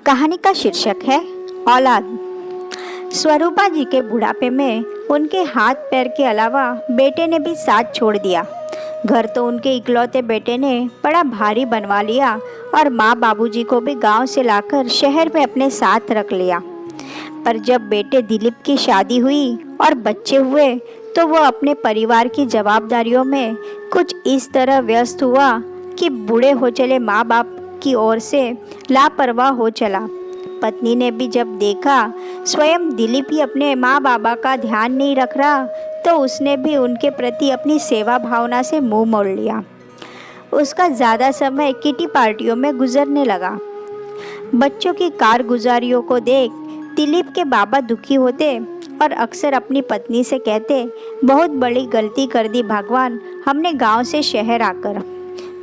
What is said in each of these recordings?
कहानी का शीर्षक है औलाद। स्वरूपा जी के बुढ़ापे में उनके हाथ पैर के अलावा बेटे ने भी साथ छोड़ दिया। घर तो उनके इकलौते बेटे ने बड़ा भारी बनवा लिया और माँ बाबूजी को भी गांव से लाकर शहर में अपने साथ रख लिया। पर जब बेटे दिलीप की शादी हुई और बच्चे हुए तो वो अपने परिवार की जवाबदारियों में कुछ इस तरह व्यस्त हुआ कि बूढ़े हो चले माँ बाप की ओर से लापरवाह हो चला। पत्नी ने भी जब देखा स्वयं दिलीप ही अपने माँ बाबा का ध्यान नहीं रख रहा तो उसने भी उनके प्रति अपनी सेवा भावना से मुंह मोड़ लिया। उसका ज़्यादा समय किटी पार्टियों में गुजरने लगा। बच्चों की कारगुजारियों को देख दिलीप के बाबा दुखी होते और अक्सर अपनी पत्नी से कहते, बहुत बड़ी गलती कर दी भगवान हमने गांव से शहर आकर।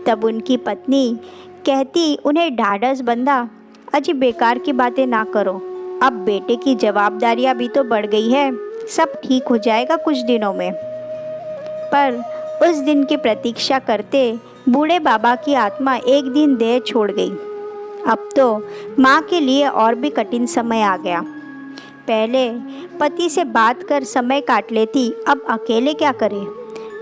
तब उनकी पत्नी कहती, उन्हें ढाढ़स बंधा, अजी बेकार की बातें ना करो, अब बेटे की जवाबदारियां भी तो बढ़ गई है, सब ठीक हो जाएगा कुछ दिनों में। पर उस दिन की प्रतीक्षा करते बूढ़े बाबा की आत्मा एक दिन देह छोड़ गई। अब तो माँ के लिए और भी कठिन समय आ गया। पहले पति से बात कर समय काट लेती, अब अकेले क्या करे।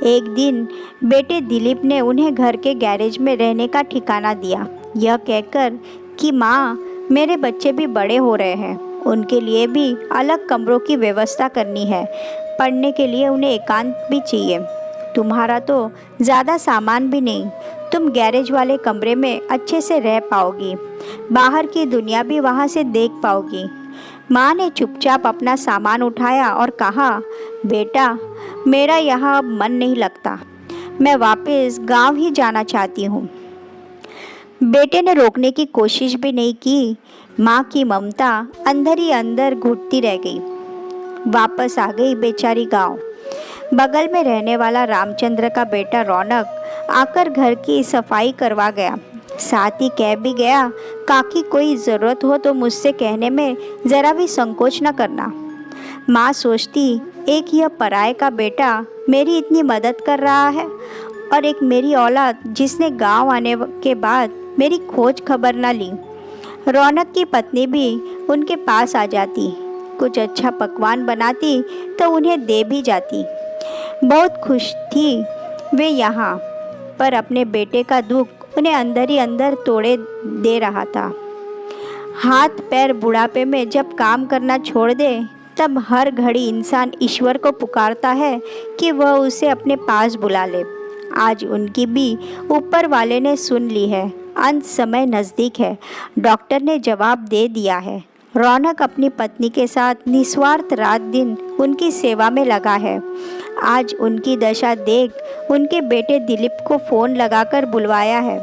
एक दिन बेटे दिलीप ने उन्हें घर के गैरेज में रहने का ठिकाना दिया, यह कहकर कि माँ मेरे बच्चे भी बड़े हो रहे हैं, उनके लिए भी अलग कमरों की व्यवस्था करनी है, पढ़ने के लिए उन्हें एकांत भी चाहिए। तुम्हारा तो ज़्यादा सामान भी नहीं, तुम गैरेज वाले कमरे में अच्छे से रह पाओगी, बाहर की दुनिया भी वहाँ से देख पाओगी। माँ ने चुपचाप अपना सामान उठाया और कहा, बेटा मेरा यहाँ अब मन नहीं लगता, मैं वापस गांव ही जाना चाहती हूँ। बेटे ने रोकने की कोशिश भी नहीं की। माँ की ममता अंदर ही अंदर घुटती रह गई। वापस आ गई बेचारी गांव। बगल में रहने वाला रामचंद्र का बेटा रौनक आकर घर की सफाई करवा गया, साथ ही कह भी गया, काकी कोई ज़रूरत हो तो मुझसे कहने में ज़रा भी संकोच न करना। माँ सोचती, एक यह पराये का बेटा मेरी इतनी मदद कर रहा है और एक मेरी औलाद जिसने गांव आने के बाद मेरी खोज खबर न ली। रौनक की पत्नी भी उनके पास आ जाती, कुछ अच्छा पकवान बनाती तो उन्हें दे भी जाती। बहुत खुश थी वे यहाँ, पर अपने बेटे का दुख उन्हें अंदर ही अंदर तोड़े दे रहा था। हाथ पैर बुढ़ापे में जब काम करना छोड़ दे तब हर घड़ी इंसान ईश्वर को पुकारता है कि वह उसे अपने पास बुला ले। आज उनकी भी ऊपर वाले ने सुन ली है, अंत समय नज़दीक है, डॉक्टर ने जवाब दे दिया है। रौनक अपनी पत्नी के साथ निस्वार्थ रात दिन उनकी सेवा में लगा है। आज उनकी दशा देख उनके बेटे दिलीप को फ़ोन लगाकर बुलवाया है,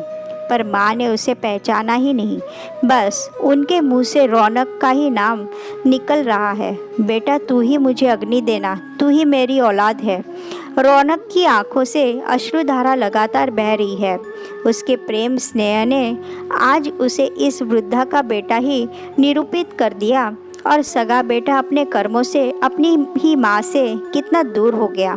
पर माँ ने उसे पहचाना ही नहीं। बस उनके मुंह से रौनक का ही नाम निकल रहा है, बेटा तू ही मुझे अग्नि देना, तू ही मेरी औलाद है। रौनक की आंखों से अश्रुधारा लगातार बह रही है। उसके प्रेम स्नेह ने आज उसे इस वृद्धा का बेटा ही निरूपित कर दिया और सगा बेटा अपने कर्मों से अपनी ही माँ से कितना दूर हो गया।